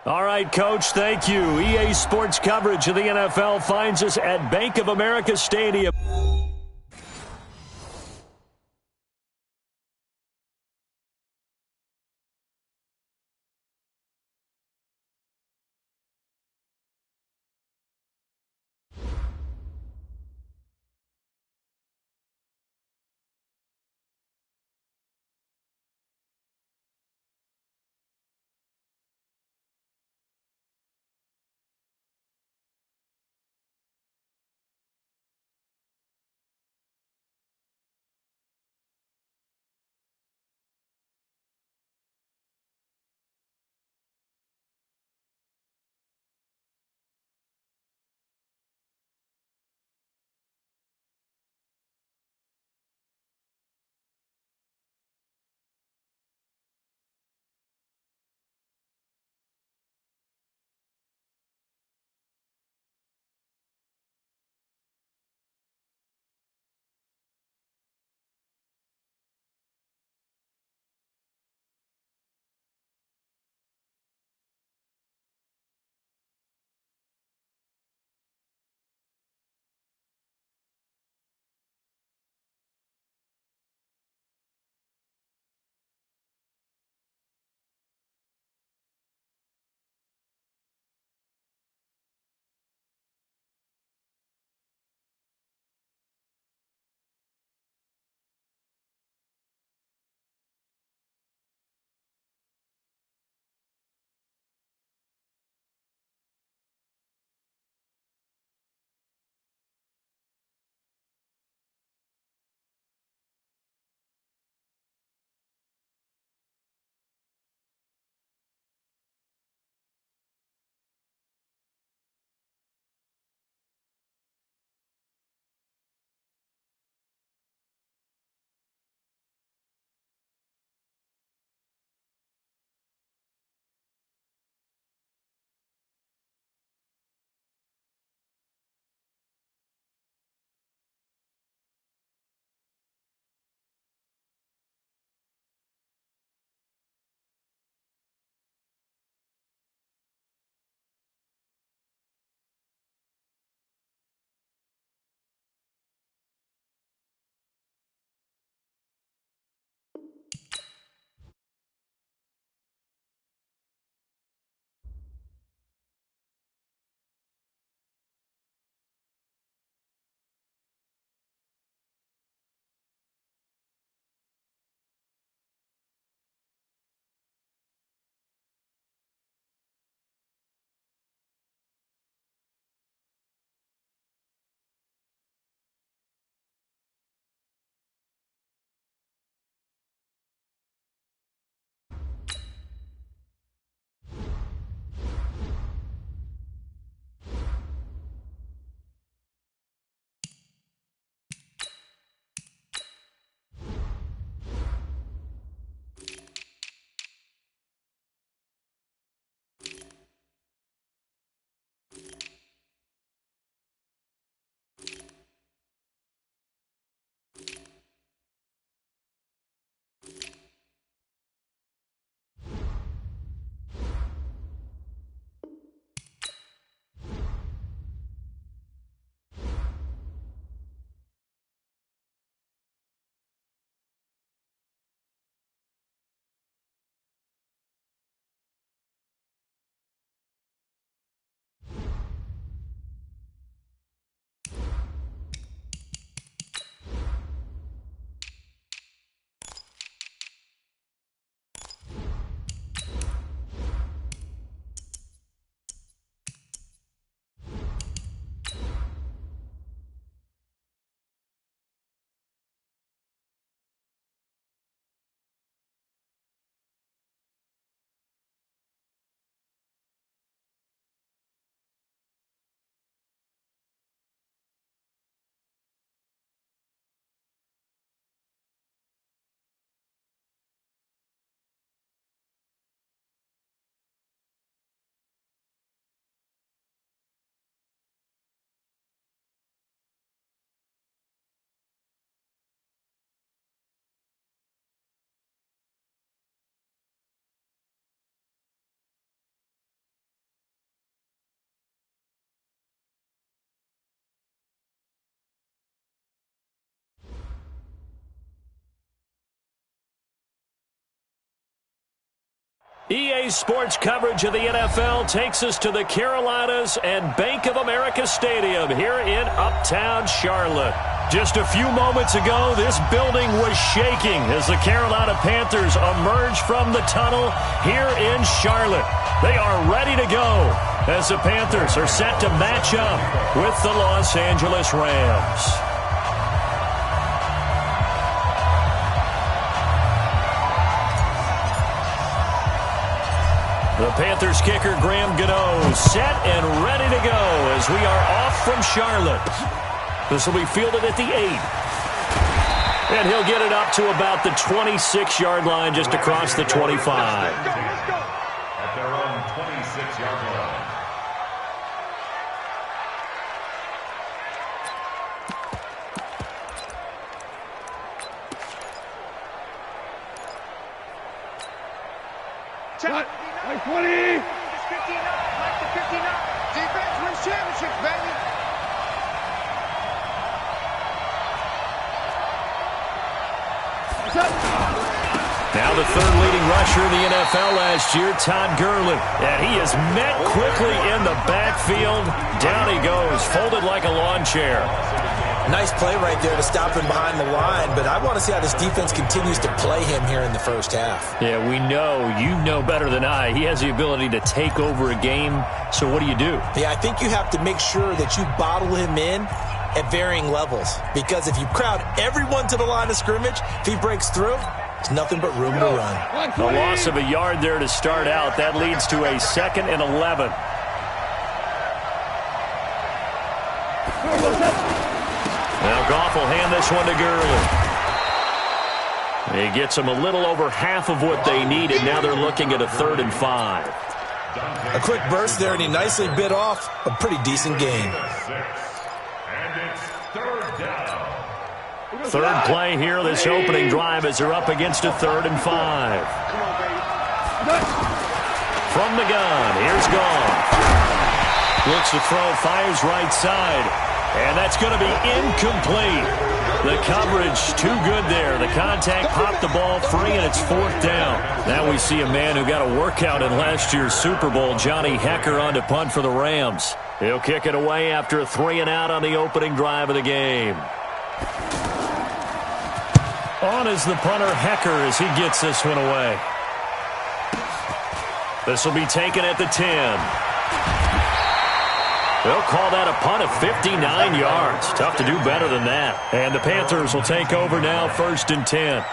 All right, Coach, thank you. EA Sports coverage of the NFL finds us at Bank of America Stadium. EA Sports coverage of the NFL takes us to the Carolinas and Bank of America Stadium here in Uptown Charlotte. Just a few moments ago, this building was shaking as the Carolina Panthers emerged from the tunnel here in Charlotte. They are ready to go as the Panthers are set to match up with the Los Angeles Rams. The Panthers kicker, Graham Gano, set and ready to go as we are off from Charlotte. This will be fielded at the 8. And he'll get it up to about the 26-yard line, just across the 25. At their own 26-yard line. Shot. Like 20. It's 59. Like the 59. Defense wins championships, baby. Now the third leading rusher in the NFL last year, Todd Gurley. And he is met quickly in the backfield. Down he goes, folded like a lawn chair. Nice play right there to stop him behind the line, but I want to see how this defense continues to play him here in the first half. Yeah, we know, you know better than I, he has the ability to take over a game, so what do you do? Yeah, I think you have to make sure that you bottle him in at varying levels, because if you crowd everyone to the line of scrimmage, if he breaks through, it's nothing but room to run. A loss of a yard there to start out. That leads to a 2nd and 11. Now Goff will hand this one to Gurley. He gets them a little over half of what they needed. Now they're looking at a 3rd and 5. A quick burst there, and he nicely bit off a pretty decent gain. And it's 3rd down. Third play here, this opening drive, as they're up against a 3rd and 5. From the gun, here's Goff. Looks to throw, fires right side. And that's going to be incomplete. The coverage too good there. The contact popped the ball free, and it's 4th down. Now we see a man who got a workout in last year's Super Bowl, Johnny Hekker, on to punt for the Rams. He'll kick it away after a 3-and-out on the opening drive of the game. On is the punter, Hekker, as he gets this one away. This will be taken at the 10. They'll call that a punt of 59 yards. Tough to do better than that. And the Panthers will take over now, 1st and 10.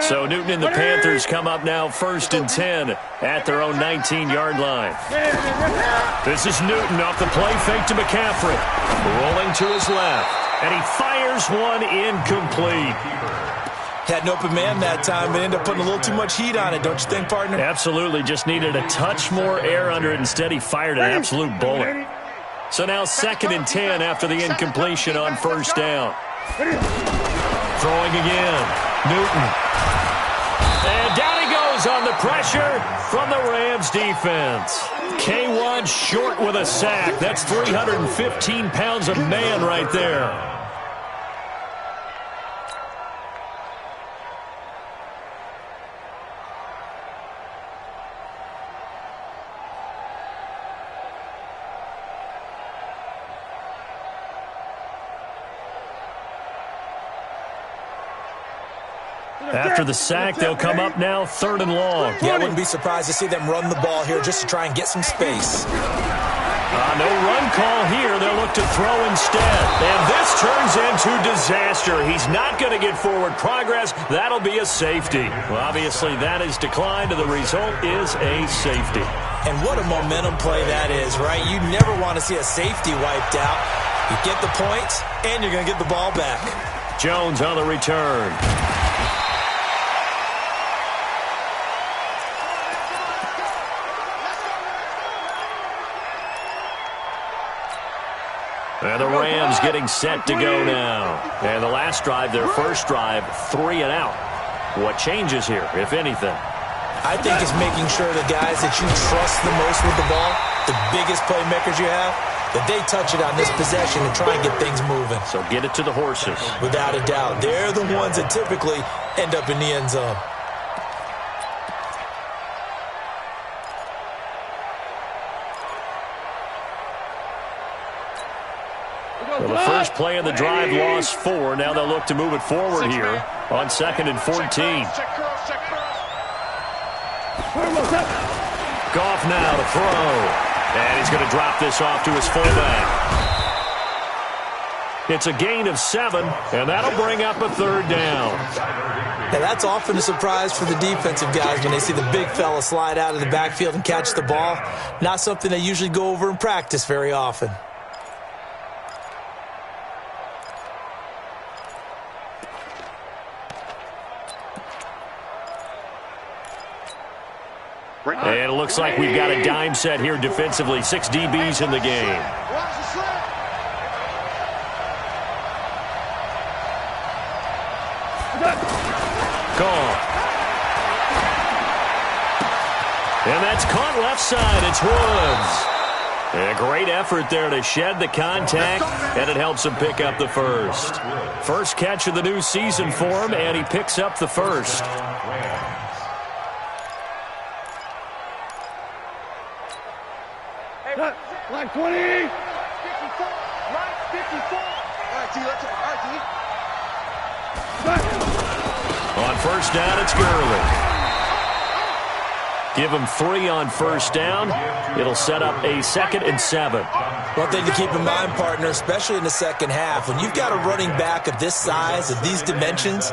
So Newton and the Panthers come up now 1st and 10 at their own 19-yard line. This is Newton off the play fake to McCaffrey. Rolling to his left. And he fires one incomplete. Had an open man that time, but ended up putting a little too much heat on it, don't you think, partner? Absolutely. Just needed a touch more air under it. Instead, he fired an absolute bullet. So now 2nd and 10 after the incompletion on 1st down. Throwing again. Newton. And down he goes on the pressure from the Rams defense. K1 short with a sack. That's 315 pounds of man right there. After the sack, they'll come up now 3rd and long. Yeah, I wouldn't be surprised to see them run the ball here just to try and get some space. No run call here. They'll look to throw instead. And this turns into disaster. He's not going to get forward progress. That'll be a safety. Well, obviously, that is declined, and the result is a safety. And what a momentum play that is, right? You never want to see a safety wiped out. You get the points, and you're going to get the ball back. Jones on the return. And the Rams getting set to go now. And the last drive, their first drive, 3 and out. What changes here, if anything? I think it's making sure the guys that you trust the most with the ball, the biggest playmakers you have, that they touch it on this possession and try and get things moving. So get it to the horses. Without a doubt. They're the ones that typically end up in the end zone. Well, the first play of the drive lost 4. Now they'll look to move it forward here on 2nd and 14. Goff now to throw. And he's going to drop this off to his fullback. It's a gain of 7, and that'll bring up a 3rd down. Now that's often a surprise for the defensive guys when they see the big fella slide out of the backfield and catch the ball. Not something they usually go over in practice very often. And it looks like we've got a dime set here defensively. 6 DBs in the game. Gone. And that's caught left side. It's Woods. A great effort there to shed the contact, and it helps him pick up the first. First catch of the new season for him, and he picks up the first. Line 20. Line 54. On first down, it's Gurley. Give him 3 on first down. It'll set up a 2nd and 7. One thing to keep in mind, partner, especially in the second half, when you've got a running back of this size, of these dimensions,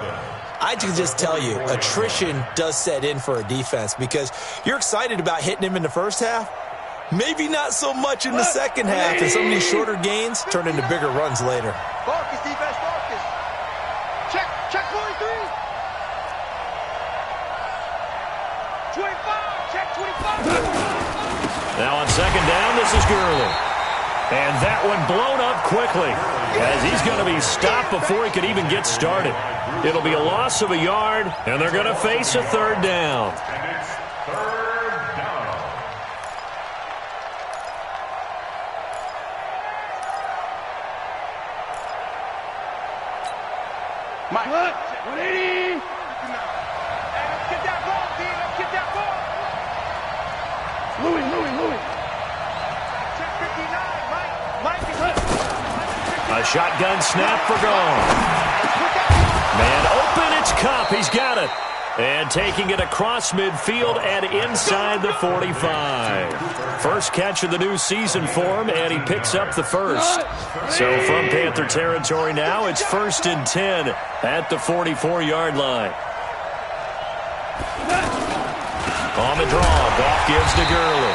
I can just tell you, attrition does set in for a defense because you're excited about hitting him in the first half. Maybe not so much in the second half, and some of these shorter gains turn into bigger runs later. Focus, defense, focus. Check 43. 25, check 25. Now on second down, this is Gurley. And that one blown up quickly as he's going to be stopped before he could even get started. It'll be a loss of a yard, and they're going to face a 3rd down. And it's 3rd down. Mike, 180. Let's get that ball, D. Let's get that ball. Louis. Check 59, Mike is hit. A shotgun snap for Gone. Man open, it's Kupp. He's got it. And taking it across midfield and inside the 45. First catch of the new season for him, and he picks up the first. So from Panther territory now, it's 1st and 10 at the 44-yard line. On the draw, Goff gives to Gurley.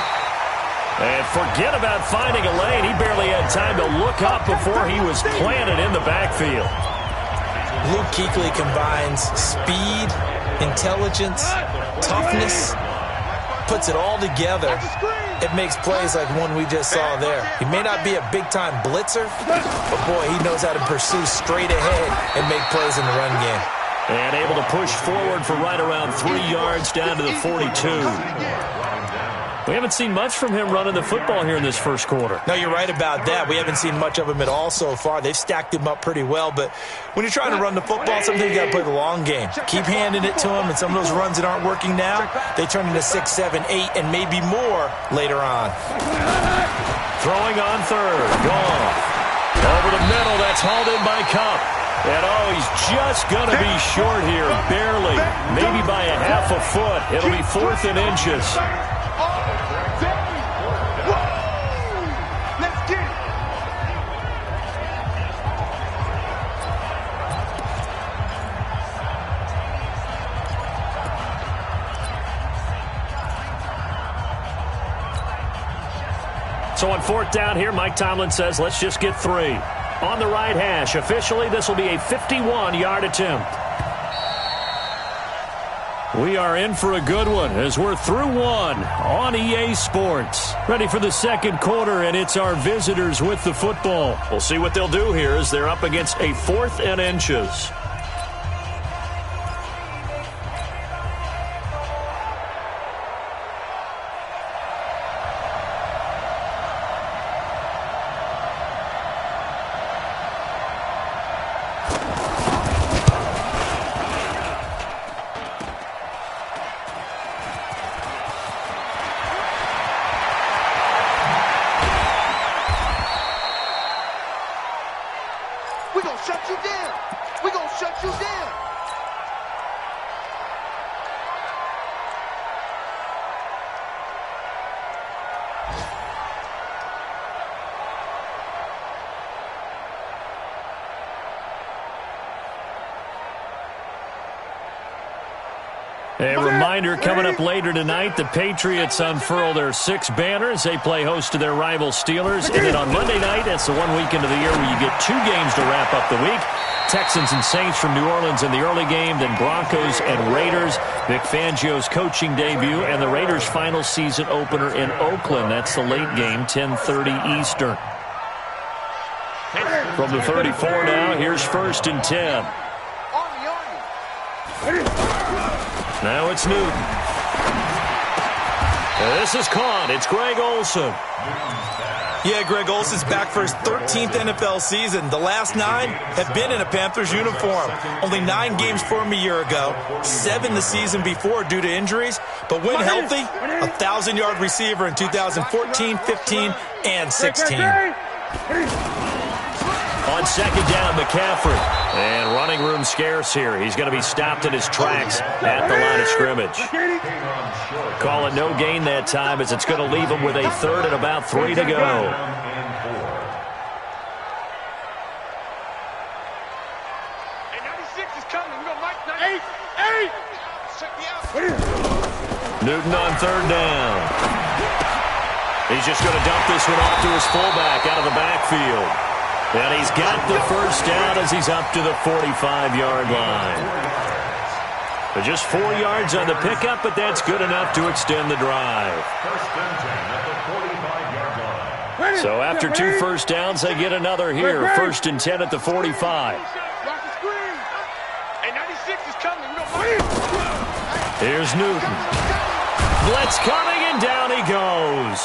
And forget about finding a lane. He barely had time to look up before he was planted in the backfield. Luke Kuechly combines speed, intelligence, toughness, puts it all together. It makes plays like one we just saw there. He may not be a big-time blitzer, but boy, he knows how to pursue straight ahead and make plays in the run game. And able to push forward for right around 3 yards down to the 42. We haven't seen much from him running the football here in this first quarter. No, you're right about that. We haven't seen much of him at all so far. They've stacked him up pretty well, but when you're trying to run the football, sometimes you got to play the long game. Keep handing it to him, and some of those runs that aren't working now, they turn into 6, 7, 8, and maybe more later on. Throwing on 3rd. Gone. Over the middle, that's hauled in by Kupp. And he's just going to be short here, barely, maybe by a half a foot. It'll be 4th and inches. So on 4th down here, Mike Tomlin says, let's just get 3. On the right hash, officially, this will be a 51-yard attempt. We are in for a good one as we're through one on EA Sports. Ready for the second quarter, and it's our visitors with the football. We'll see what they'll do here as they're up against a 4th and inches. We're going to shut you down. We're going to shut you down. A reminder coming up later tonight, the Patriots unfurl their 6 banners. They play host to their rival Steelers. And then on Monday night, that's the one weekend of the year where you get 2 games to wrap up the week. Texans and Saints from New Orleans in the early game, then Broncos and Raiders. Vic Fangio's coaching debut and the Raiders' final season opener in Oakland. That's the late game, 10:30 Eastern. From the 34 now, here's 1st and 10. Now it's Newton. This is caught. It's Greg Olsen. Yeah, Greg Olsen's back for his 13th NFL season. The last 9 have been in a Panthers uniform. Only 9 games for him a year ago, 7 the season before due to injuries. But when healthy, a 1,000-yard receiver in 2014, 15, and 16. On second down, McCaffrey. And running room scarce here. He's going to be stopped in his tracks at the line of scrimmage. Call it no gain that time as it's going to leave him with a 3rd and about 3 to go. Newton on 3rd down. He's just going to dump this one off to his fullback out of the backfield. And he's got the 1st down as he's up to the 45-yard line. But just 4 yards on the pickup, but that's good enough to extend the drive. So after 2 first downs, they get another here. 1st and 10 at the 45. Here's Newton. Blitz coming, and down he goes.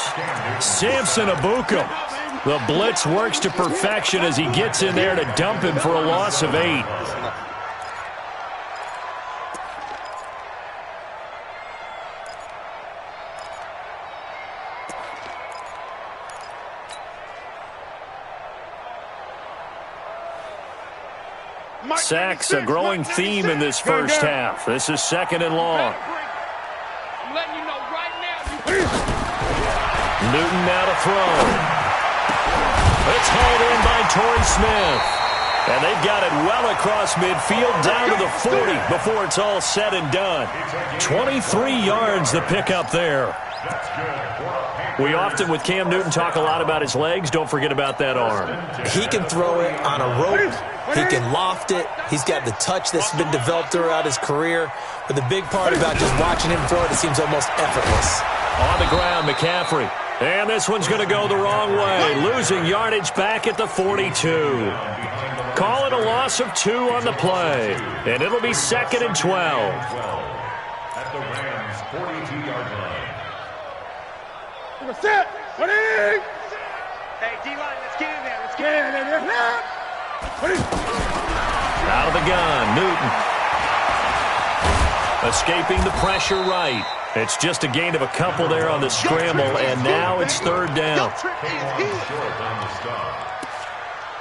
Samson Abukum. The blitz works to perfection as he gets in there to dump him for a loss of 8. Sacks, a growing theme in this first half. This is 2nd and long. Newton now to throw. It's hauled in by Torrey Smith. And they've got it well across midfield down to the 40 before it's all said and done. 23 yards the pickup there. We often, with Cam Newton, talk a lot about his legs. Don't forget about that arm. He can throw it on a rope. He can loft it. He's got the touch that's been developed throughout his career. But the big part about just watching him throw it, it seems almost effortless. On the ground, McCaffrey. And this one's going to go the wrong way. Losing yardage back at the 42. Call it a loss of 2 on the play. And it'll be 2nd and 12. At the Rams' 42-yard line. Set. Hey, D-line, let's get in there. Let's get in there. Out of the gun, Newton. Escaping the pressure right. It's just a gain of a couple there on the scramble, and now it's 3rd down. Short on the stop.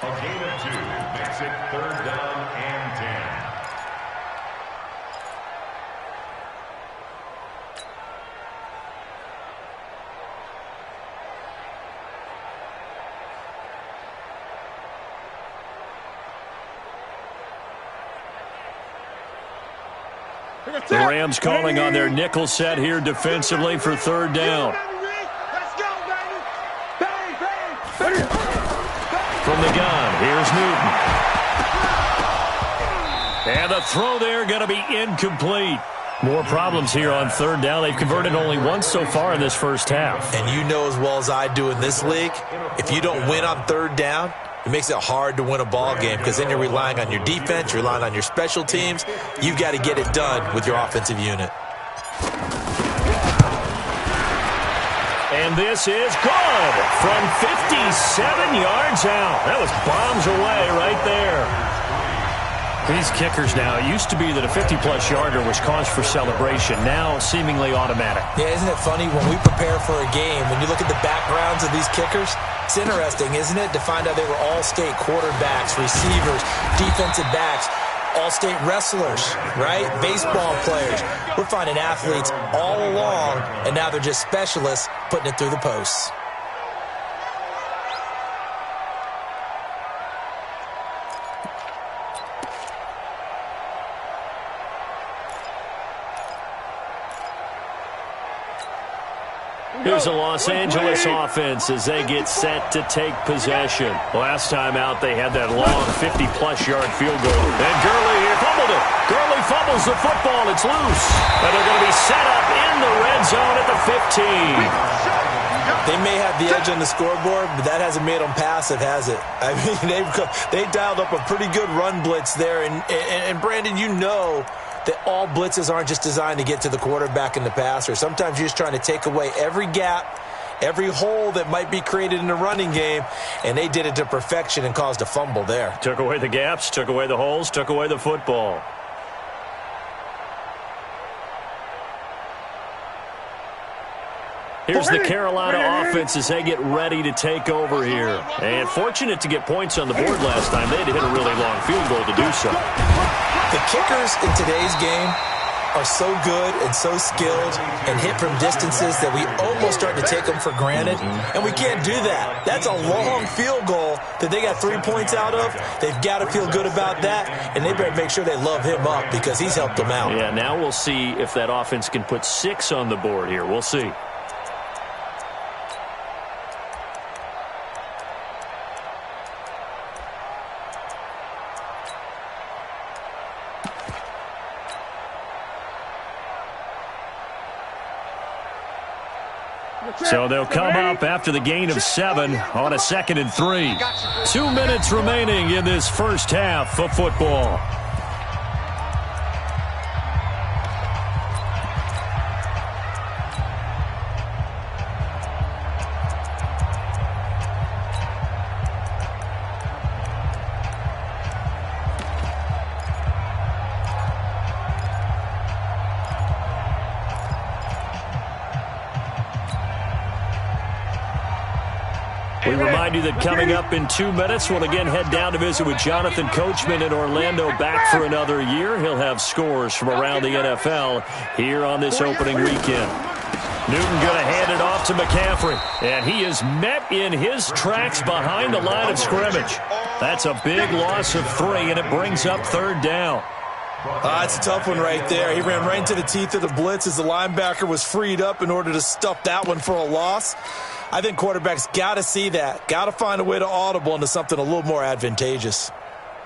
A gain of 2 makes it 3rd down and 10. The Rams calling on their nickel set here defensively for 3rd down. From the gun, here's Newton. And the throw there going to be incomplete. More problems here on third down. They've converted only once so far in this first half. And you know as well as I do in this league, if you don't win on third down, it makes it hard to win a ball game because then you're relying on your defense, you're relying on your special teams. You've got to get it done with your offensive unit. And this is good from 57 yards out. That was bombs away right there. These kickers now, it used to be that a 50-plus yarder was cause for celebration. Now seemingly automatic. Yeah, isn't it funny when we prepare for a game, when you look at the backgrounds of these kickers, it's interesting, isn't it, to find out they were all-state quarterbacks, receivers, defensive backs, all-state wrestlers, right? Baseball players. We're finding athletes all along, and now they're just specialists putting it through the posts. Here's the Los Angeles offense as they get set to take possession. Last time out, they had that long 50-plus yard field goal. And Gurley here fumbled it. Gurley fumbles the football. It's loose. And they're going to be set up in the red zone at the 15. They may have the edge on the scoreboard, but that hasn't made them passive, has it? I mean, they dialed up a pretty good run blitz there. And Brandon, you know that all blitzes aren't just designed to get to the quarterback and the passer. Sometimes you're just trying to take away every gap, every hole that might be created in the running game, and they did it to perfection and caused a fumble there. Took away the gaps, took away the holes, took away the football. Here's the Carolina offense as they get ready to take over here. And fortunate to get points on the board last time. They had to hit a really long field goal to do so. The kickers in today's game are so good and so skilled and hit from distances that we almost start to take them for granted. And we can't do that. That's a long field goal that they got 3 points out of. They've got to feel good about that, and they better make sure they love him up because he's helped them out. Yeah, now we'll see if that offense can put 6 on the board here. We'll see. So they'll come up after the gain of 7 on a 2nd and 3. 2 minutes remaining in this first half of football. We remind you that coming up in 2 minutes, we'll again head down to visit with Jonathan Coachman in Orlando, back for another year. He'll have scores from around the NFL here on this opening weekend. Newton going to hand it off to McCaffrey, and he is met in his tracks behind the line of scrimmage. That's a big loss of 3, and it brings up third down. It's a tough one right there. He ran right into the teeth of the blitz as the linebacker was freed up in order to stuff that one for a loss. I think quarterbacks got to see that, got to find a way to audible into something a little more advantageous.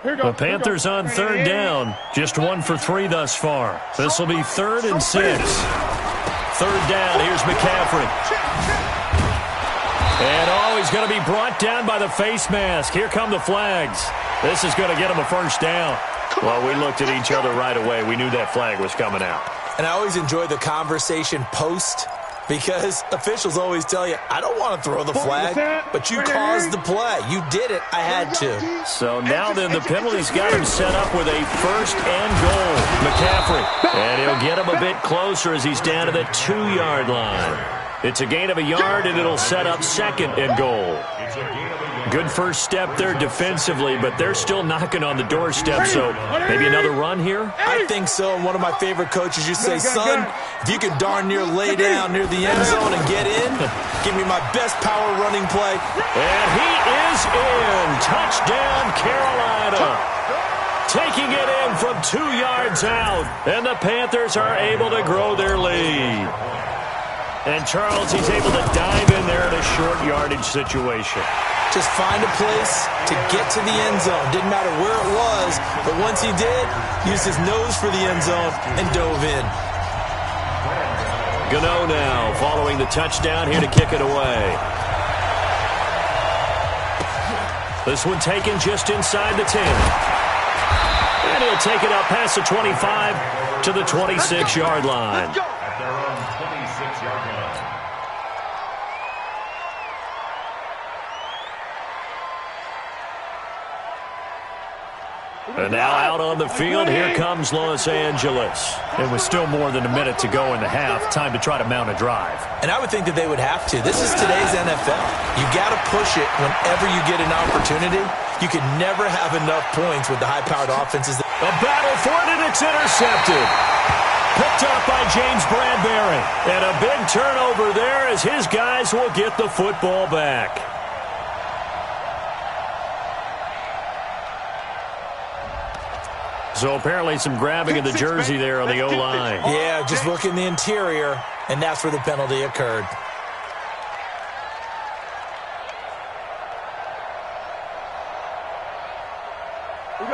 The Panthers on third down, just 1 for 3 thus far. This will be 3rd and 6. Third down, here's McCaffrey. And he's going to be brought down by the face mask. Here come the flags. This is going to get him a first down. Well, we looked at each other right away. We knew that flag was coming out. And I always enjoy the conversation post, because officials always tell you, I don't want to throw the flag, but you caused the play. You did it. I had to. So now then the penalty's got him set up with a 1st and goal. McCaffrey. And he'll get him a bit closer as he's down to the 2-yard line. It's a gain of a yard, and it'll set up 2nd and goal. Good first step there defensively, but they're still knocking on the doorstep, so maybe another run here? I think so. And one of my favorite coaches used to say, son, if you can darn near lay down near the end zone and get in, give me my best power running play. And he is in. Touchdown, Carolina. Taking it in from 2 yards out, and the Panthers are able to grow their lead. And Charles, he's able to dive in there in a short yardage situation. Just find a place to get to the end zone. Didn't matter where it was, but once he did, used his nose for the end zone and dove in. Gano now following the touchdown here to kick it away. This one taken just inside the 10. And he'll take it up past the 25 to the 26-yard line. At their own 26-yard line. And now out on the field, here comes Los Angeles. It was still more than a minute to go in the half. Time to try to mount a drive. And I would think that they would have to. This is today's NFL. You got to push it whenever you get an opportunity. You can never have enough points with the high-powered offenses. A battle for it, and it's intercepted. Picked up by James Bradbury. And a big turnover there as his guys will get the football back. So apparently some grabbing of the jersey there on the O-line. Yeah, just look in the interior, and that's where the penalty occurred.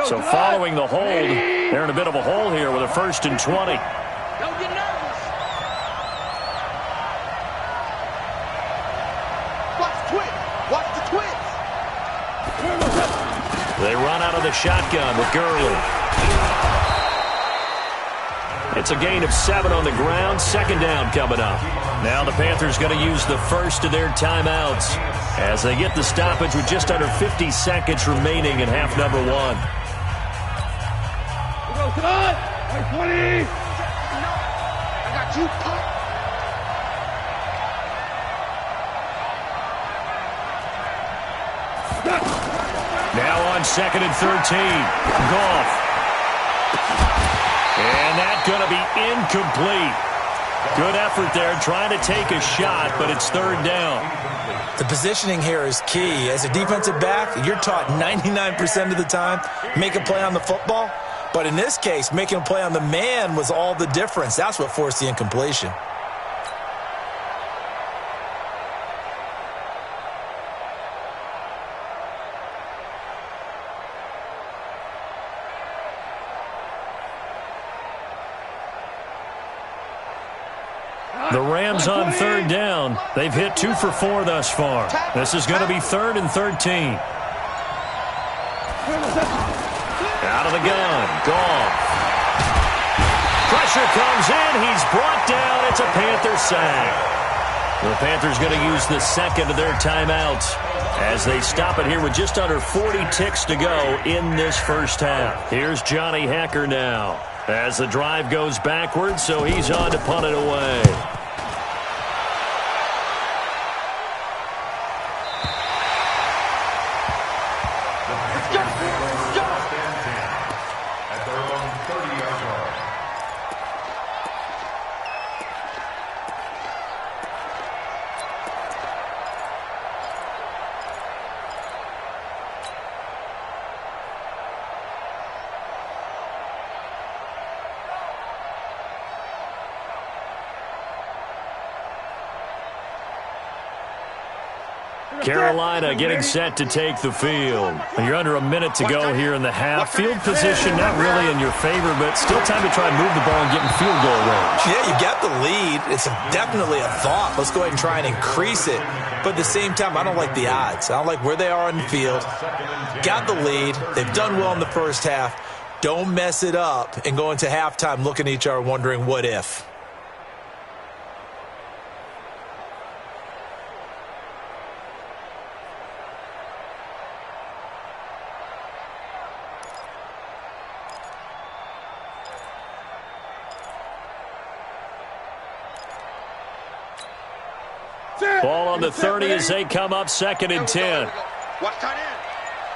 So following the hold, they're in a bit of a hole here with a 1st and 20. Don't get nervous. Watch the twist. Watch the twist. They run out of the shotgun with Gurley. It's a gain of 7 on the ground. 2nd down coming up. Now the Panthers going to use the first of their timeouts as they get the stoppage with just under 50 seconds remaining in half number 1. Go, 20. I got you. Now on 2nd and 13. Goff. And that's going to be incomplete. Good effort there trying to take a shot, but it's 3rd down. The positioning here is key. As a defensive back, you're taught 99% of the time, make a play on the football. But in this case, making a play on the man was all the difference. That's what forced the incompletion. The Rams on 3rd down. They've hit 2 for 4 thus far. This is going to be 3rd and 13. Out of the gun. Goff. Pressure comes in. He's brought down. It's a Panther sack. The Panthers going to use the 2nd of their timeouts as they stop it here with just under 40 ticks to go in this first half. Here's Johnny Hacker now as the drive goes backwards, so he's on to punt it away. At their own 30-yard line. Carolina getting set to take the field. You're under a minute to go here in the half. Field position not really in your favor, but still time to try and move the ball and get in field goal range. Yeah, you got the lead. It's definitely a thought. Let's go ahead and try and increase it. But at the same time, I don't like the odds. I don't like where they are on the field. Got the lead. They've done well in the first half. Don't mess it up and go into halftime looking at each other wondering what if. Ball on the 30 as they come up 2nd and 10. Watch tight end.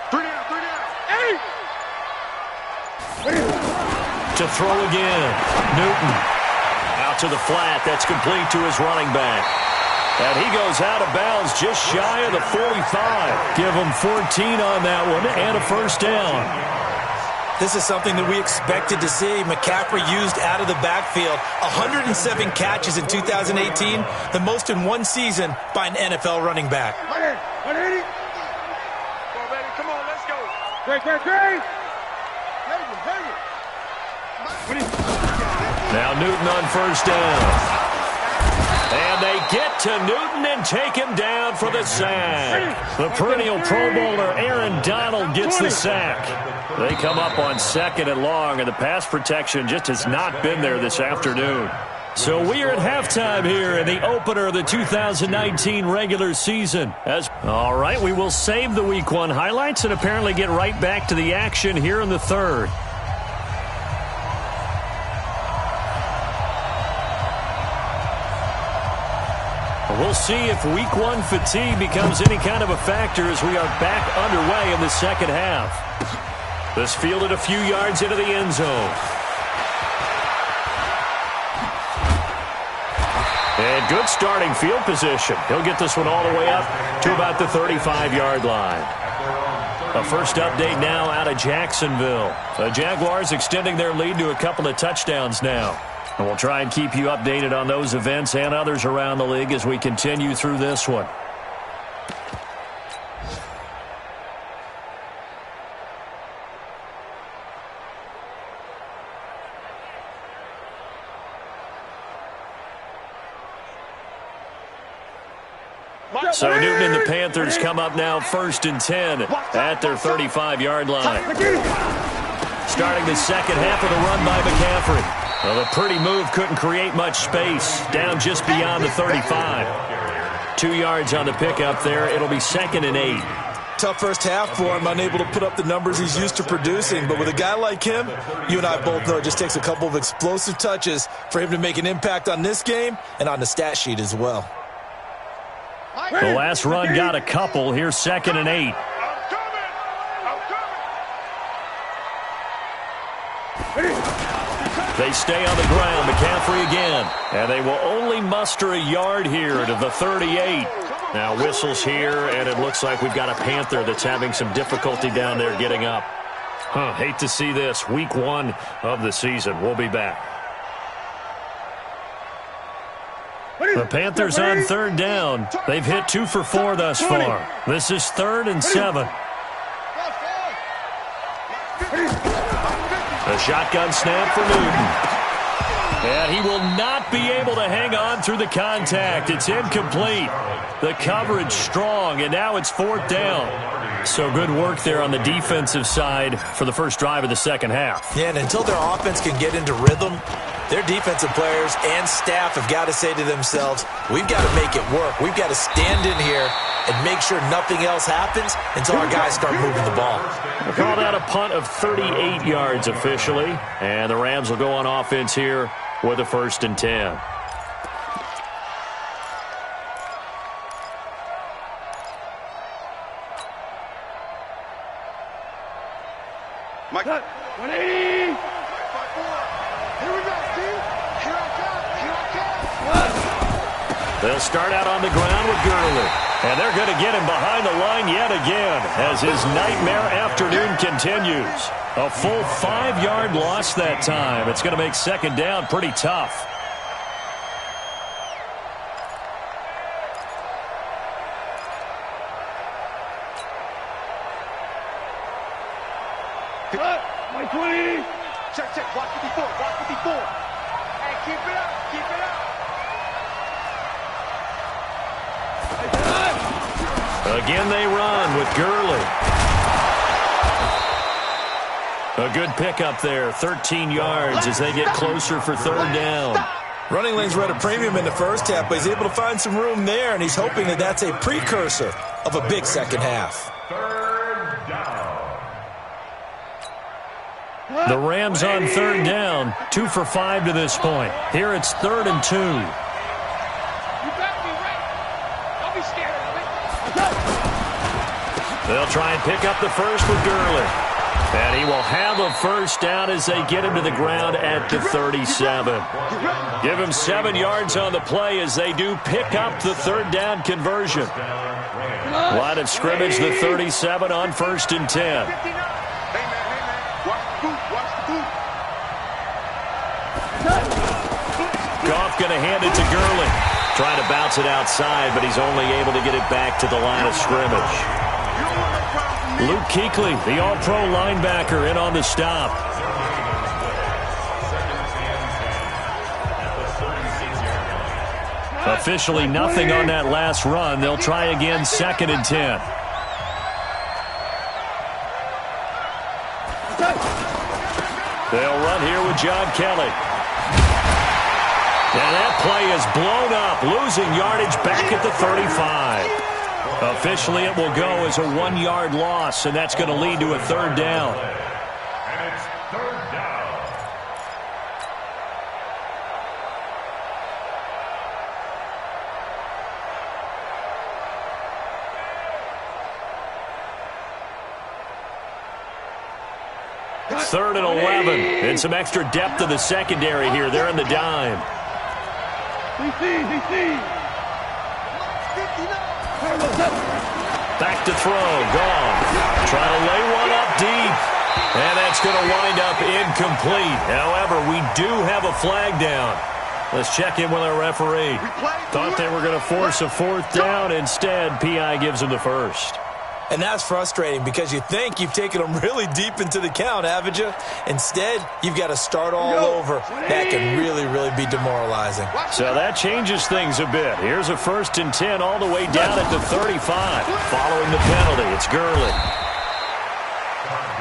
3 down, 3 down. 8. To throw again. Newton. Out to the flat. That's complete to his running back. And he goes out of bounds just shy of the 45. Give him 14 on that one and a 1st down. This is something that we expected to see. McCaffrey used out of the backfield. 107 catches in 2018, the most in one season by an NFL running back. 180. Come on, baby. Come on, let's go. Great. Now Newton on 1st down. And they get to Newton and take him down for the sack. The perennial Pro Bowler Aaron Donald gets the sack. They come up on 2nd and long, and the pass protection just has not been there this afternoon. So we are at halftime here in the opener of the 2019 regular season. All right, we will save the Week 1 highlights and apparently get right back to the action here in the third. We'll see if Week 1 fatigue becomes any kind of a factor as we are back underway in the second half. This fielded a few yards into the end zone. And good starting field position. He'll get this one all the way up to about the 35-yard line. A first update now out of Jacksonville. The Jaguars extending their lead to a couple of touchdowns now. And we'll try and keep you updated on those events and others around the league as we continue through this one. So Newton and the Panthers come up now 1st and 10 at their 35-yard line. Starting the second half of the run by McCaffrey. Well, the pretty move couldn't create much space, down just beyond the 35. 2 yards on the pickup there. It'll be 2nd and 8. Tough first half for him, unable to put up the numbers he's used to producing. But with a guy like him, you and I both know it just takes a couple of explosive touches for him to make an impact on this game and on the stat sheet as well. The last run got a couple. Here's 2nd and 8. They stay on the ground. McCaffrey again. And they will only muster a yard here to the 38. Now whistles here, and it looks like we've got a Panther that's having some difficulty down there getting up. Hate to see this. Week 1 of the season. We'll be back. The Panthers on 3rd down. They've hit 2 for 4 thus far. This is 3rd and 7. A shotgun snap for Newton. And he will not be able to hang on through the contact. It's incomplete. The coverage strong, and now it's 4th down. So good work there on the defensive side for the first drive of the second half. Yeah, and until their offense can get into rhythm, their defensive players and staff have got to say to themselves, we've got to make it work. We've got to stand in here and make sure nothing else happens until our guys start moving the ball. We'll call that a punt of 38 yards officially. And the Rams will go on offense here with a 1st and 10. Mike, 180. Here we go, team. Here I come. They'll start out on the ground with Gurley. And they're going to get him behind the line yet again as his nightmare afternoon continues. A full 5-yard loss that time. It's going to make 2nd down pretty tough. Mike 20. Check, check. Block 54. Block 54. Hey, keep it up. Keep it up. Again they run with Gurley. A good pickup there, 13 yards as they get closer for 3rd down. Running lanes were at a premium in the first half, but he's able to find some room there, and he's hoping that that's a precursor of a big second half. 3rd down. The Rams on 3rd down, 2 for 5 to this point. Here it's 3rd and 2. They'll try and pick up the first with Gurley. And he will have a first down as they get him to the ground at the 37. Give him 7 yards on the play as they do pick up the 3rd down conversion. Line of scrimmage, the 37 on 1st and 10. Goff going to hand it to Gurley. Trying to bounce it outside, but he's only able to get it back to the line of scrimmage. Luke Kuechly, the all-pro linebacker, in on the stop. Officially nothing on that last run. They'll try again, 2nd and 10. They'll run here with John Kelly. And that play is blown up, losing yardage back at the 35. Officially, it will go as a 1-yard loss, and that's going to lead to a 3rd down. And it's 3rd down. Third and 11, and some extra depth in the secondary here. They're in the dime. Back to throw, gone. Trying to lay one up deep, and that's going to wind up incomplete. However, we do have a flag down. Let's check in with our referee. Thought they were going to force a 4th down. Instead, PI gives them the 1st. And that's frustrating because you think you've taken them really deep into the count, haven't you? Instead, you've got to start all over. That can really, really be demoralizing. So that changes things a bit. Here's a 1st and 10 all the way down at the 35. Following the penalty, it's Gurley.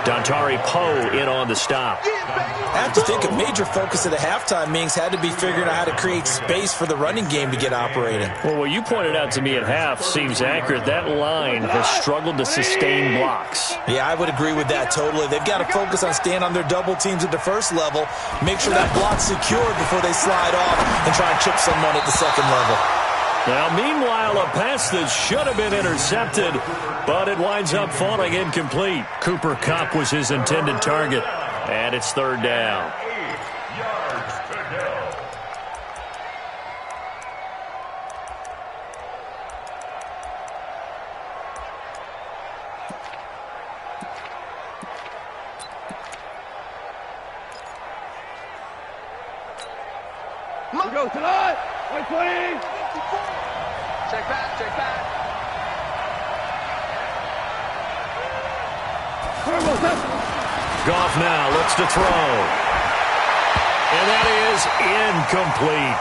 Dontari Poe in on the stop. I have to think a major focus of the halftime meetings had to be figuring out how to create space for the running game to get operating. Well, what you pointed out to me at half seems accurate. That line has struggled to sustain blocks. Yeah, I would agree with that totally. They've got to focus on staying on their double teams at the 1st level, make sure that block's secured before they slide off and try and chip someone at the 2nd level. Now, meanwhile, a pass that should have been intercepted, but it winds up falling incomplete. Cooper Kupp was his intended target, and it's 3rd down. 8 yards to go. We go tonight. 120. Check back, check back. Goff now looks to throw. And that is incomplete.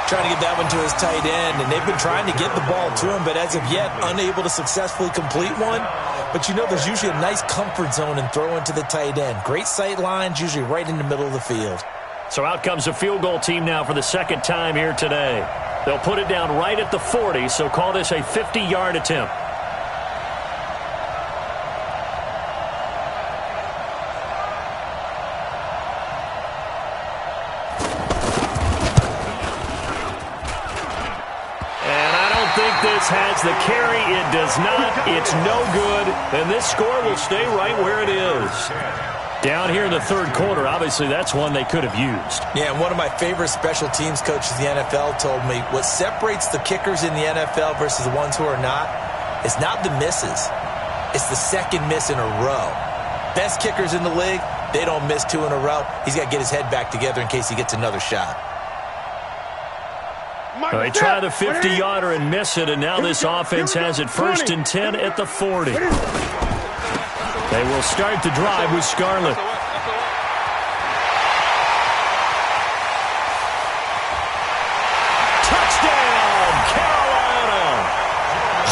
Trying to get that one to his tight end, and they've been trying to get the ball to him, but as of yet, unable to successfully complete one. But you know there's usually a nice comfort zone in throwing to the tight end. Great sight lines, usually right in the middle of the field. So out comes a field goal team now for the 2nd time here today. They'll put it down right at the 40, so call this a 50-yard attempt. This has the carry. It does not. It's no good. And this score will stay right where it is. Down here in the 3rd quarter, obviously that's one they could have used. Yeah, and one of my favorite special teams coaches in the NFL told me what separates the kickers in the NFL versus the ones who are not is not the misses. It's the 2nd miss in a row. Best kickers in the league, they don't miss 2 in a row. He's got to get his head back together in case he gets another shot. They try the 50-yarder and miss it, and now this offense has it 1st and 10 at the 40. They will start the drive with Scarlett. Touchdown, Carolina!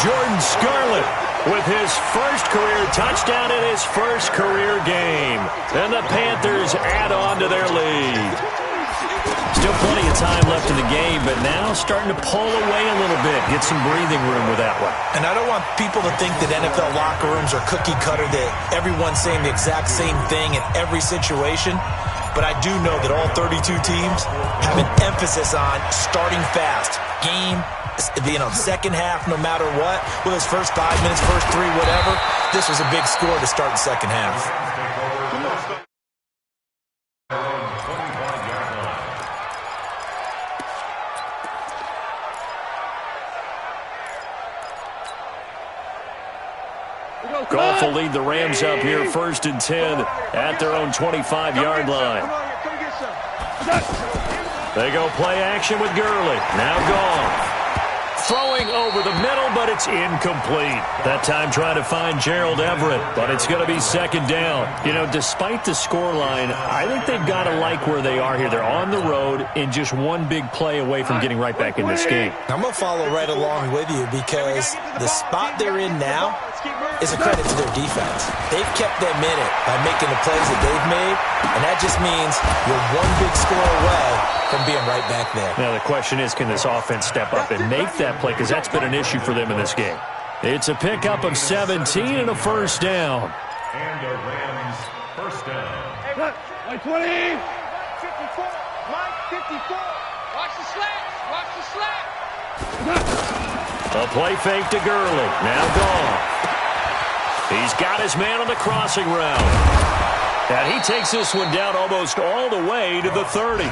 Jordan Scarlett with his 1st career touchdown in his 1st career game. And the Panthers add on to their lead. Still plenty of time left in the game, but now starting to pull away a little bit. Get some breathing room with that one. And I don't want people to think that NFL locker rooms are cookie cutter, that everyone's saying the exact same thing in every situation. But I do know that all 32 teams have an emphasis on starting fast. Game, second half, no matter what. Whether it's first 5 minutes, first 3, whatever. This was a big score to start the second half. Goff will lead the Rams up here 1st and 10 at their own 25-yard line. They go play action with Gurley. Now Goff. Throwing over the middle, but it's incomplete. That time trying to find Gerald Everett, but it's going to be second down. You know, despite the scoreline, I think they've got to like where they are here. They're on the road and just one big play away from getting right back in this game. I'm going to follow right along with you because the spot they're in now is a credit to their defense. They've kept them in it by making the plays that they've made, and that just means you're one big score away from being right back there. Now, the question is, can this offense step up and make that play? Because that's been an issue for them in this game. It's a pickup of 17 and a first down. And the Rams first down. Hey, look, 20. 54. Mike, 54. Watch the slats. Watch the slats. A play fake to Gurley. Now gone. He's got his man on the crossing route. And he takes this one down almost all the way to the 30.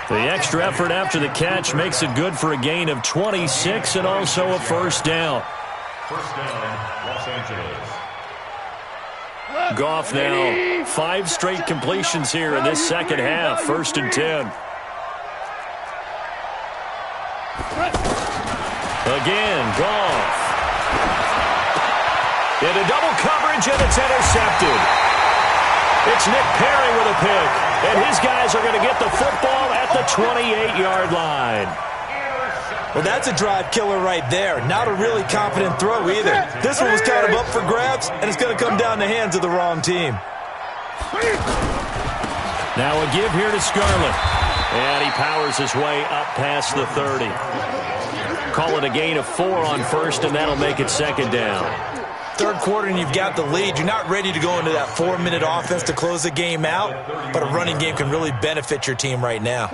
The extra effort after the catch makes it good for a gain of 26 and also a first down. First down, Los Angeles. Goff now 5 straight completions here in this second half. 1st and 10. Again, Goff. Into double coverage, and it's intercepted. It's Nick Perry with a pick, and his guys are going to get the football at the 28-yard line. Well, that's a drive killer right there. Not a really confident throw either. This one was kind of up for grabs, and it's going to come down the hands of the wrong team. Now a give here to Scarlett, and he powers his way up past the 30. Call it a gain of 4 on first, and that'll make it second down. Third quarter and you've got the lead. You're not ready to go into that 4-minute offense to close the game out, but a running game can really benefit your team right now.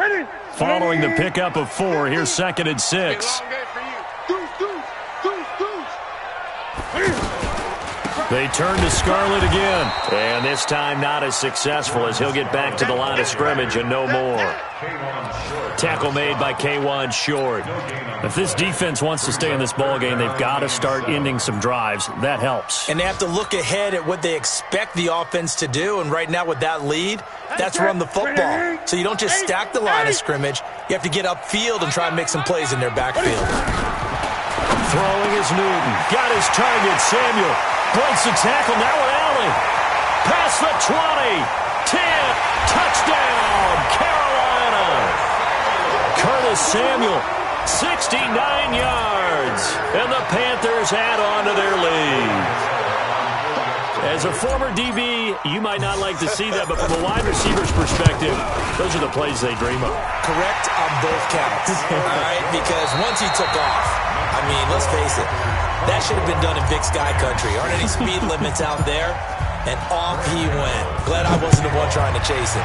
Following the pickup of 4, here's 2nd and 6. They turn to Scarlett again, and this time not as successful as he'll get back to the line of scrimmage and no more. Tackle made by Wk1 short. If this defense wants to stay in this ballgame, they've got to start ending some drives. That helps. And they have to look ahead at what they expect the offense to do, and right now with that lead, that's run the football. So you don't just stack the line of scrimmage. You have to get upfield and try and make some plays in their backfield. Throwing is Newton. Got his target, Samuel. Breaks the tackle, now with Allen. Past the 20. 10. Touchdown, Carolina. Curtis Samuel, 69 yards. And the Panthers add on to their lead. As a former DB, you might not like to see that, but from a wide receiver's perspective, those are the plays they dream of. Correct on both counts, all right? Because once he took off, I mean, let's face it, that should have been done in Big Sky Country. Aren't any speed limits out there? And off he went. Glad I wasn't the one trying to chase him.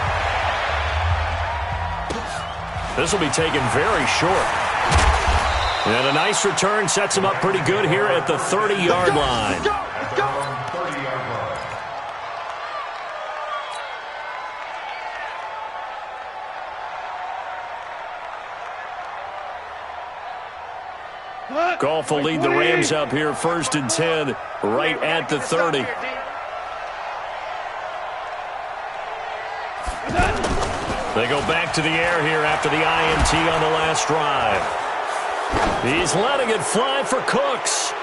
This will be taken very short. And a nice return sets him up pretty good here at the 30-yard line. Goff will lead the Rams up here, 1st and 10, right at the 30. They go back to the air here after the INT on the last drive. He's letting it fly for Cooks.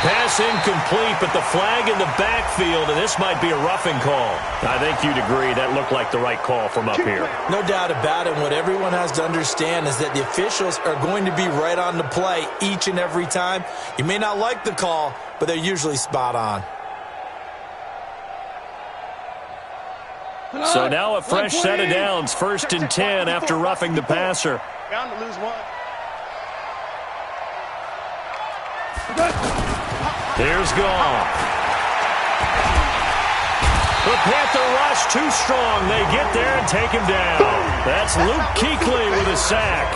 Pass incomplete, but the flag in the backfield, and this might be a roughing call. I think you'd agree that looked like the right call from up here. No doubt about it. What everyone has to understand is that the officials are going to be right on the play each and every time. You may not like the call, but they're usually spot on. So now a fresh set of downs, 1st and 10 after roughing the passer. Bound to lose one. Here's Goff. The Panther rush too strong. They get there and take him down. That's Luke Kuechly with a sack.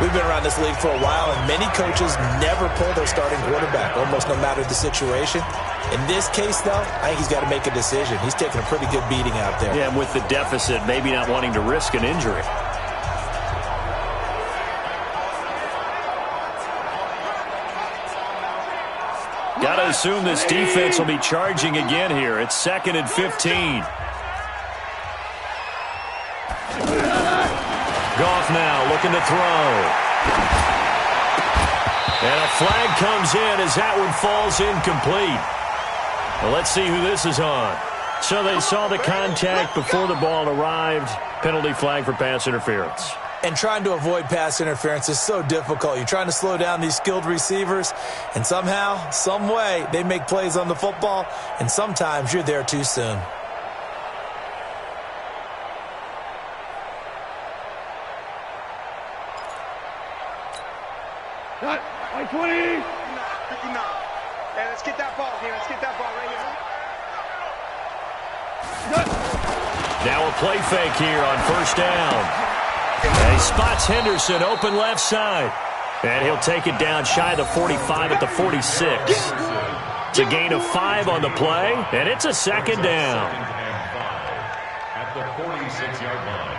We've been around this league for a while, and many coaches never pull their starting quarterback, almost no matter the situation. In this case, though, I think he's got to make a decision. He's taking a pretty good beating out there. Yeah, and with the deficit, maybe not wanting to risk an injury. Got to assume this defense will be charging again here. It's 2nd and 15. Goff now looking to throw. And a flag comes in as that one falls incomplete. Well, let's see who this is on. So they saw the contact before the ball arrived. Penalty flag for pass interference. And trying to avoid pass interference is so difficult. You're trying to slow down these skilled receivers, and somehow, some way, they make plays on the football, and sometimes you're there too soon. Cut. 20. 59. Yeah, let's get that ball here. Let's get that ball right here. Cut. Now a play fake here on first down. And he spots Henderson open left side. And he'll take it down shy of the 45 at the 46. It's a gain of 5 on the play, and it's a second down. At the 46-yard line.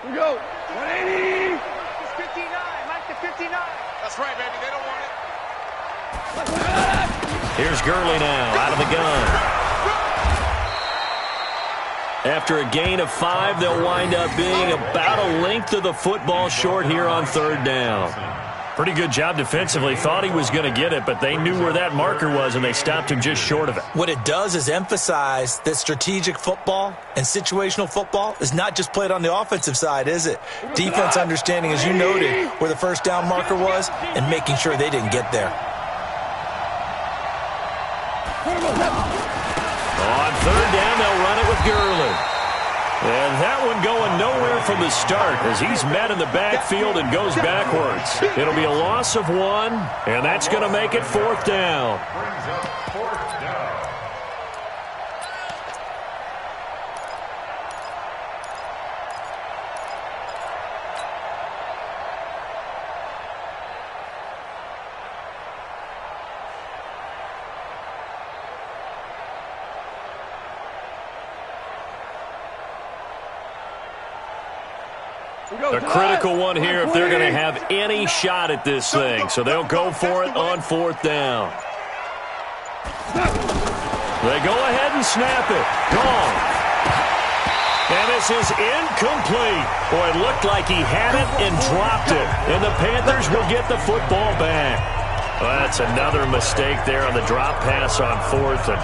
We go. 180. It's 59. Mike, the 59. That's right, baby. They don't want it. Here's Gurley now out of the gun. After a gain of 5, they'll wind up being about a length of the football short here on third down. Pretty good job defensively. Thought he was going to get it, but they knew where that marker was, and they stopped him just short of it. What it does is emphasize that strategic football and situational football is not just played on the offensive side, is it? Defense understanding, as you noted, where the first down marker was and making sure they didn't get there. On third down, they'll run it with Gurley. And that one going nowhere from the start as he's met in the backfield and goes backwards. It'll be a loss of 1, and that's going to make it fourth down. Brings up fourth down. A critical one here if they're going to have any shot at this thing. So they'll go for it on fourth down. They go ahead and snap it. Gone. And this is incomplete. Boy, it looked like he had it and dropped it. And the Panthers will get the football back. Well, that's another mistake there on the drop pass on fourth. And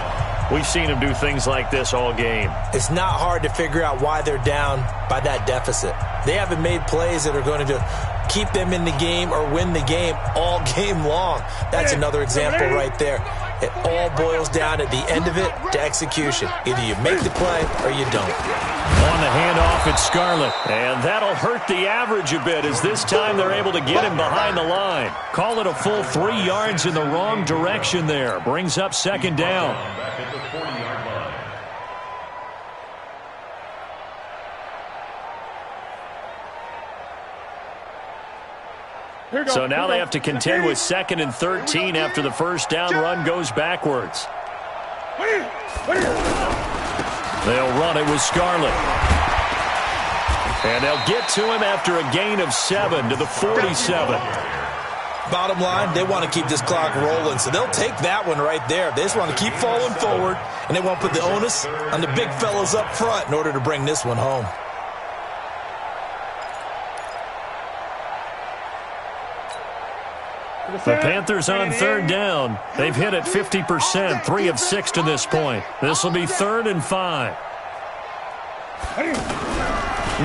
we've seen him do things like this all game. It's not hard to figure out why they're down by that deficit. They haven't made plays that are going to keep them in the game or win the game all game long. That's another example right there. It all boils down at the end of it to execution. Either you make the play or you don't. On the handoff, it's Scarlett. And that'll hurt the average a bit as this time they're able to get him behind the line. Call it a full 3 yards in the wrong direction there. Brings up second down. Back at the 40-yard line. So now they have to contend with 2nd and 13 after the first down run goes backwards. They'll run it with Scarlett. And they'll get to him after a gain of 7 to the 47. Bottom line, they want to keep this clock rolling, so they'll take that one right there. They just want to keep falling forward, and they want to put the onus on the big fellas up front in order to bring this one home. The Panthers on third down. They've hit it 50%, 3 of 6 to this point. This will be 3rd and 5.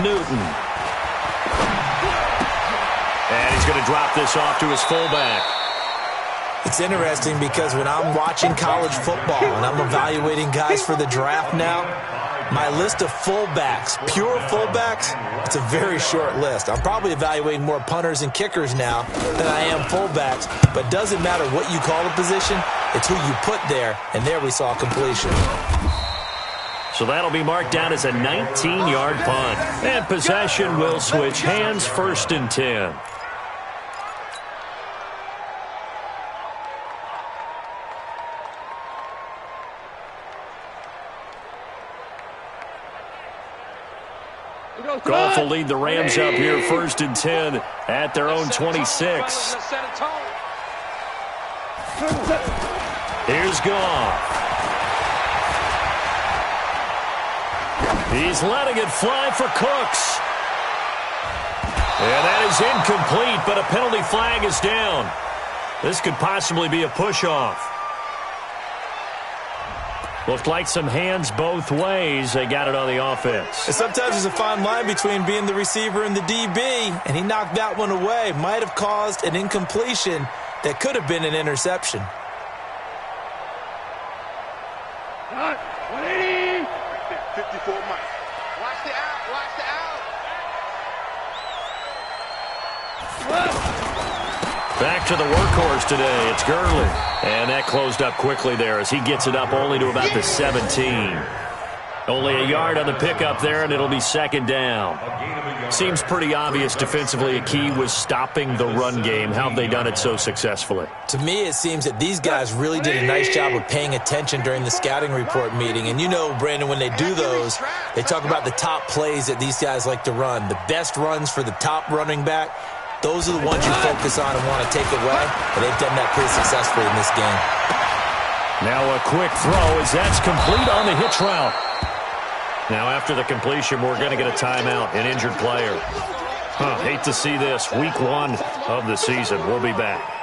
Newton. And he's going to drop this off to his fullback. It's interesting because when I'm watching college football and I'm evaluating guys for the draft now, my list of fullbacks, pure fullbacks, it's a very short list. I'm probably evaluating more punters and kickers now than I am fullbacks, but it doesn't matter what you call a position, it's who you put there, and there we saw completion. So that'll be marked down as a 19-yard punt. And possession will switch hands, 1st and 10. Goff will lead the Rams up here 1st and 10 at their own 26. Here's Goff. He's letting it fly for Cooks. And that is incomplete, but a penalty flag is down. This could possibly be a push-off. Looked like some hands both ways. They got it on the offense. And sometimes there's a fine line between being the receiver and the DB, and he knocked that one away. Might have caused an incompletion that could have been an interception. 180. 54 Mike. Watch the out. Watch the out. Back to the workhorse today. It's Gurley. And that closed up quickly there as he gets it up only to about the 17. Only a yard on the pickup there, and it'll be second down. Seems pretty obvious defensively a key was stopping the run game. How have they done it so successfully? To me, it seems that these guys really did a nice job of paying attention during the scouting report meeting. And you know, Brandon, when they do those, they talk about the top plays that these guys like to run. The best runs for the top running back. Those are the ones you focus on and want to take away, and they've done that pretty successfully in this game. Now a quick throw as that's complete on the hitch route. Now after the completion, we're going to get a timeout, an injured player. Hate to see this. Week 1 of the season. We'll be back.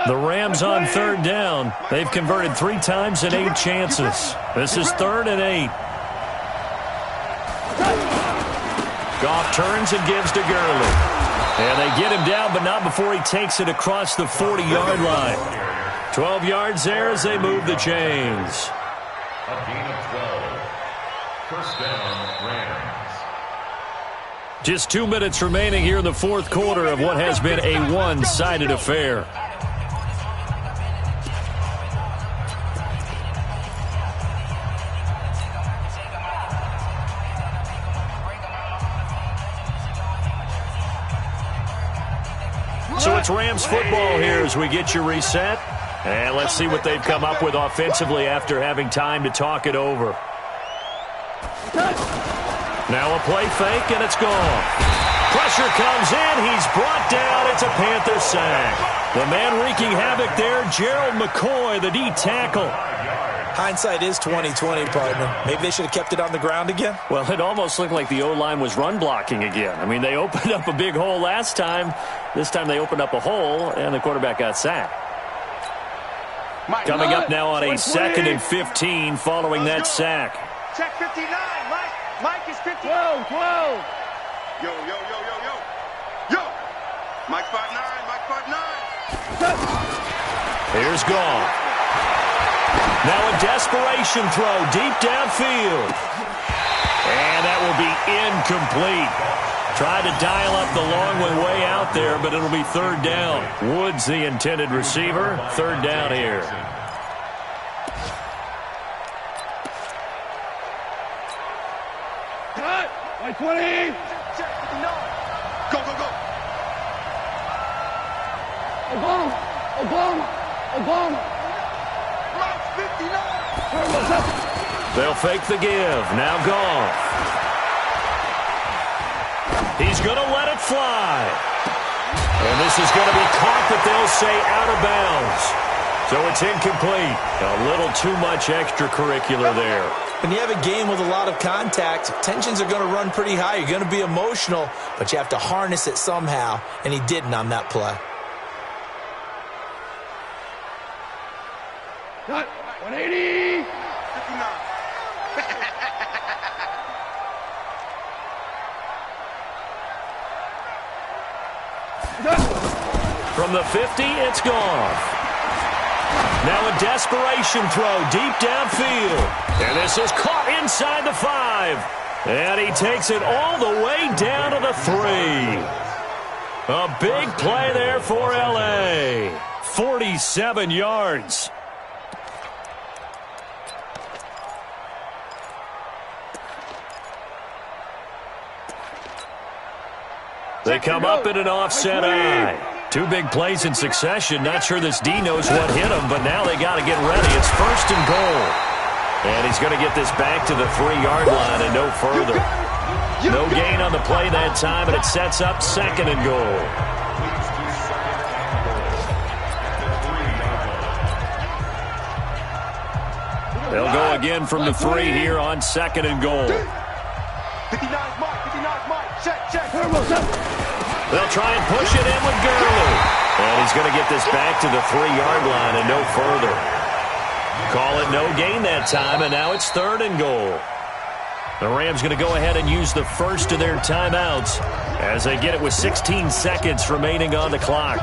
The Rams on third down. They've converted 3 times in 8 chances. This is 3rd and 8. Goff turns and gives to Gurley. And they get him down, but not before he takes it across the 40-yard line. 12 yards there as they move the chains. A gain of 12. First down, Rams. Just 2 minutes remaining here in the 4th quarter of what has been a one-sided affair. So it's Rams football here as we get you reset. And let's see what they've come up with offensively after having time to talk it over. Now a play fake, and it's gone. Pressure comes in. He's brought down. It's a Panther sack. The man wreaking havoc there, Gerald McCoy, the D tackle. Hindsight is 20/20, partner. Maybe they should have kept it on the ground again. Well, it almost looked like the O-line was run blocking again. I mean, they opened up a big hole last time. This time they opened up a hole, and the quarterback got sacked. Coming up now on a 2nd and 15 following that sack. Check 59. Mike is 59. 12. Yo. Mike 5'9". Mike 5'9". Here's Goff. Now a desperation throw deep downfield. And that will be incomplete. Tried to dial up the long way out there, but it'll be 3rd down. Woods the intended receiver. 3rd down here. Cut. 20. Check 59. Go. Obama. Mike 59. They'll fake the give. Now Goff. He's going to let it fly. And this is going to be caught, but they'll say out of bounds. So it's incomplete. A little too much extracurricular there. When you have a game with a lot of contact, tensions are going to run pretty high. You're going to be emotional, but you have to harness it somehow, and he didn't on that play. 180. 59. From the 50, it's Goff. Now a desperation throw deep downfield. And this is caught inside the 5. And he takes it all the way down to the 3. A big play there for L.A. 47 yards. They come up in an offset eye. Two big plays in succession. Not sure this D knows what hit him, but now they got to get ready. It's 1st and goal. And he's going to get this back to the 3-yard line and no further. No gain on the play that time, and it sets up 2nd and goal. They'll go again from the 3 here on 2nd and goal. 59's Mike, 59's Mike. Check. They'll try and push it in with Gurley. And he's going to get this back to the 3-yard line and no further. Call it no gain that time, and now it's 3rd and goal. The Rams going to go ahead and use the first of their timeouts as they get it with 16 seconds remaining on the clock.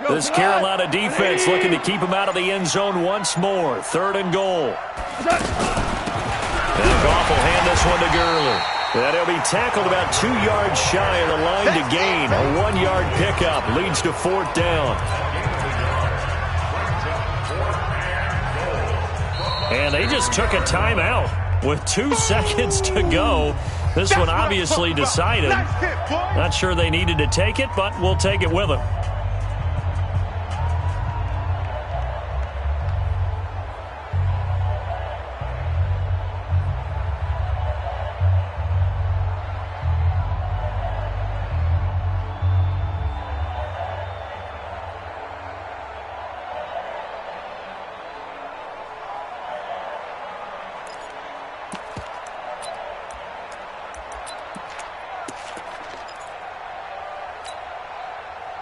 This Carolina defense looking to keep him out of the end zone once more. 3rd and goal. And Goff will hand this one to Gurley. And he'll be tackled about 2 yards shy of the line to gain. A 1-yard pickup leads to 4th down. And they just took a timeout with 2 seconds to go. This one obviously decided. Not sure they needed to take it, but we'll take it with them.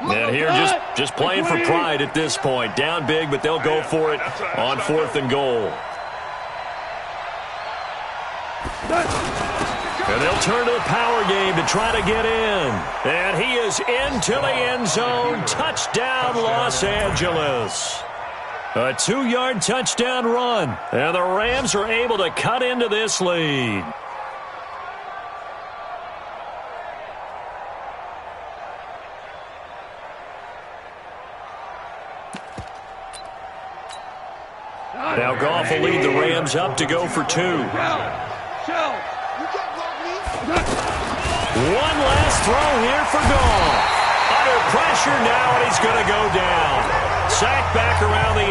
And here just playing for pride at this point. Down big, but they'll go for it on 4th and goal. And they'll turn to the power game to try to get in. And he is into the end zone. Touchdown, Los Angeles. A 2-yard touchdown run. And the Rams are able to cut into this lead. Now Goff will lead the Rams up to go for 2. One last throw here for Goff. Under pressure now, and he's going to go down. Sacked back around the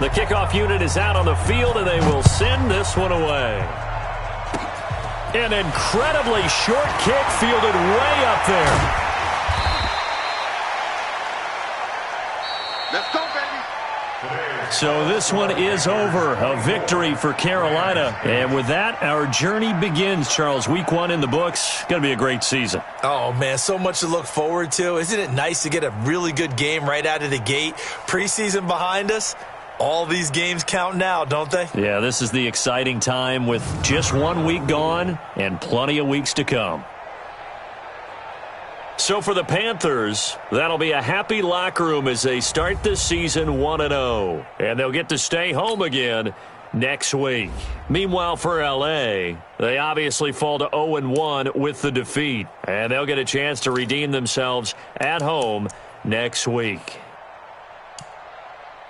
8. The kickoff unit is out on the field, and they will send this one away. An incredibly short kick fielded way up there. Let's go, baby. So this one is over. A victory for Carolina. And with that, our journey begins, Charles. Week 1 in the books. Going to be a great season. Oh, man, so much to look forward to. Isn't it nice to get a really good game right out of the gate? Preseason behind us. All these games count now, don't they? Yeah, this is the exciting time with just 1 week gone and plenty of weeks to come. So for the Panthers, that'll be a happy locker room as they start this season 1-0. And they'll get to stay home again next week. Meanwhile, for L.A., they obviously fall to 0-1 with the defeat. And they'll get a chance to redeem themselves at home next week.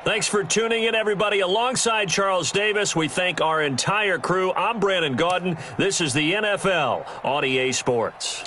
Thanks for tuning in, everybody. Alongside Charles Davis, we thank our entire crew. I'm Brandon Gaudin. This is the NFL on EA Sports.